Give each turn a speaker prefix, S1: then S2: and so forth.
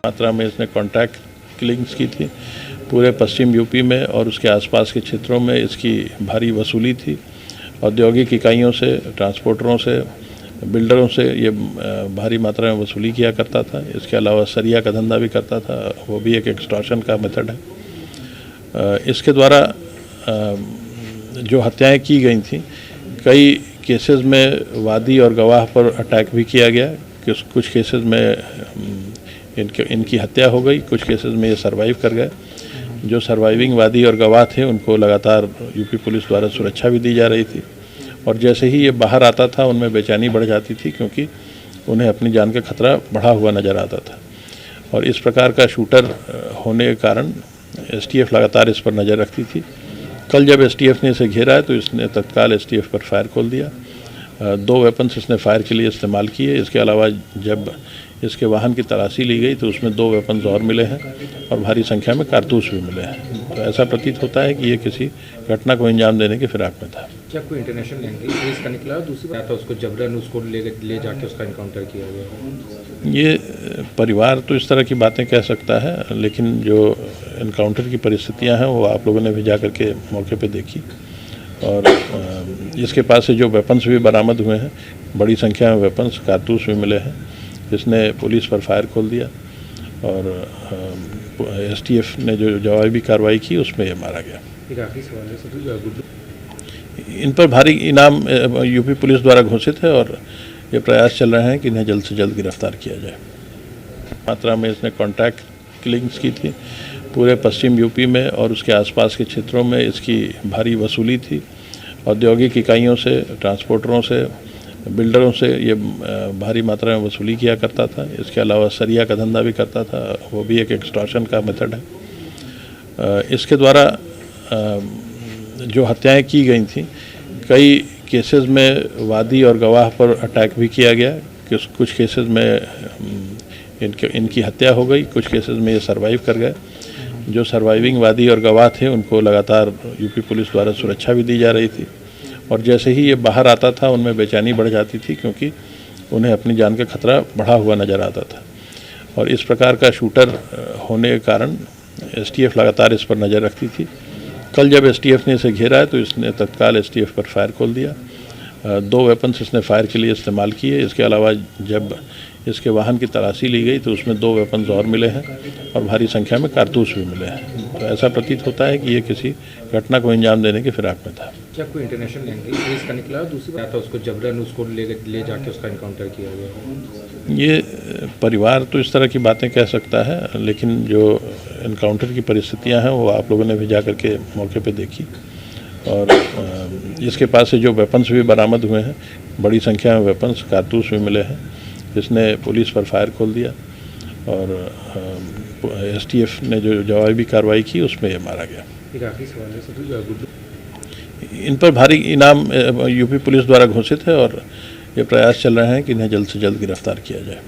S1: मात्रा में इसने कॉन्ट्रैक्ट किलिंग्स की थी। पूरे पश्चिम यूपी में और उसके आसपास के क्षेत्रों में इसकी भारी वसूली थी। औद्योगिक इकाइयों से, ट्रांसपोर्टरों से, बिल्डरों से ये भारी मात्रा में वसूली किया करता था। इसके अलावा सरिया का धंधा भी करता था, वो भी एक एक्सटॉर्शन का मेथड है। इसके द्वारा जो हत्याएं की गई थी, कई केसेस में वादी और गवाह पर अटैक भी किया गया। कुछ केसेस में इनकी हत्या हो गई, कुछ केसेस में ये सर्वाइव कर गए। जो सर्वाइविंग वादी और गवाह थे उनको लगातार यूपी पुलिस द्वारा सुरक्षा भी दी जा रही थी, और जैसे ही ये बाहर आता था उनमें बेचैनी बढ़ जाती थी, क्योंकि उन्हें अपनी जान का खतरा बढ़ा हुआ नज़र आता था। और इस प्रकार का शूटर होने के कारण एसटीएफ लगातार इस पर नज़र रखती थी। कल जब एसटीएफ ने इसे घेरा है तो इसने तत्काल एसटीएफ पर फायर खोल दिया। 2 वेपन्स इसने फायर के लिए इस्तेमाल किए। इसके अलावा जब इसके वाहन की तलाशी ली गई तो उसमें 2 वेपन्स और मिले हैं और भारी संख्या में कारतूस भी मिले हैं। तो ऐसा प्रतीत होता है कि ये किसी घटना को अंजाम देने की फिराक में था।
S2: क्या कोई इंटरनेशनल एंट्री का निकला? दूसरी बात था उसको जबरन उसको ले जाके उसका इनकाउंटर किया गया।
S1: ये परिवार तो इस तरह की बातें कह सकता है, लेकिन जो इनकाउंटर की परिस्थितियां हैं वो आप लोगों ने भी जा करके मौके पे देखी। और इसके पास से जो वेपन्स भी बरामद हुए हैं, बड़ी संख्या में वेपन्स, कारतूस भी मिले हैं। इसने पुलिस पर फायर खोल दिया और एसटीएफ ने जो जवाबी कार्रवाई की उसमें ये मारा गया।
S2: एक आखिरी सवाल है,
S1: इन पर भारी इनाम यूपी पुलिस द्वारा घोषित है और ये प्रयास चल रहे हैं कि इन्हें जल्द से जल्द गिरफ्तार किया जाए। मात्रा में इसने कॉन्ट्रैक्ट किलिंग्स की थी। पूरे पश्चिम यूपी में और उसके आसपास के क्षेत्रों में इसकी भारी वसूली थी। औद्योगिक इकाइयों से, ट्रांसपोर्टरों से, बिल्डरों से ये भारी मात्रा में वसूली किया करता था। इसके अलावा सरिया का धंधा भी करता था, वो भी एक एक्सटॉर्शन का मेथड है। इसके द्वारा जो हत्याएं की गई थी, कई केसेस में वादी और गवाह पर अटैक भी किया गया। कुछ केसेस में इनकी हत्या हो गई, कुछ केसेस में ये सर्वाइव कर गए। जो सर्वाइविंग वादी और गवाह थे उनको लगातार यूपी पुलिस द्वारा सुरक्षा भी दी जा रही थी, और जैसे ही ये बाहर आता था उनमें बेचैनी बढ़ जाती थी, क्योंकि उन्हें अपनी जान का खतरा बढ़ा हुआ नज़र आता था। और इस प्रकार का शूटर होने के कारण एसटीएफ लगातार इस पर नज़र रखती थी। कल जब एसटीएफ ने इसे घेरा है तो इसने तत्काल एसटीएफ पर फायर खोल दिया। 2 वेपन्स इसने फायर के लिए इस्तेमाल किए। इसके अलावा जब इसके वाहन की तलाशी ली गई तो उसमें 2 वेपन्स और मिले हैं और भारी संख्या में कारतूस भी मिले हैं। तो ऐसा प्रतीत होता है कि ये किसी घटना को अंजाम देने की फिराक में था।
S2: क्या कोई इंटरनेशनल एंट्री का निकला? दूसरी बात था उसको जबरन उसको ले जाके उसका इनकाउंटर किया गया।
S1: ये परिवार तो इस तरह की बातें कह सकता है, लेकिन जो इनकाउंटर की परिस्थितियां हैं वो आप लोगों ने भी जा करके मौके पे देखी। और इसके पास से जो वेपन्स भी बरामद हुए हैं, बड़ी संख्या में वेपन्स, कारतूस भी मिले हैं। इसने पुलिस पर फायर खोल दिया और एसटीएफ ने जो जवाबी कार्रवाई की उसमें ये मारा गया।
S2: एक आखिरी सवाल है,
S1: इन पर भारी इनाम यूपी पुलिस द्वारा घोषित है और ये प्रयास चल रहे हैं कि इन्हें जल्द से जल्द गिरफ्तार किया जाए।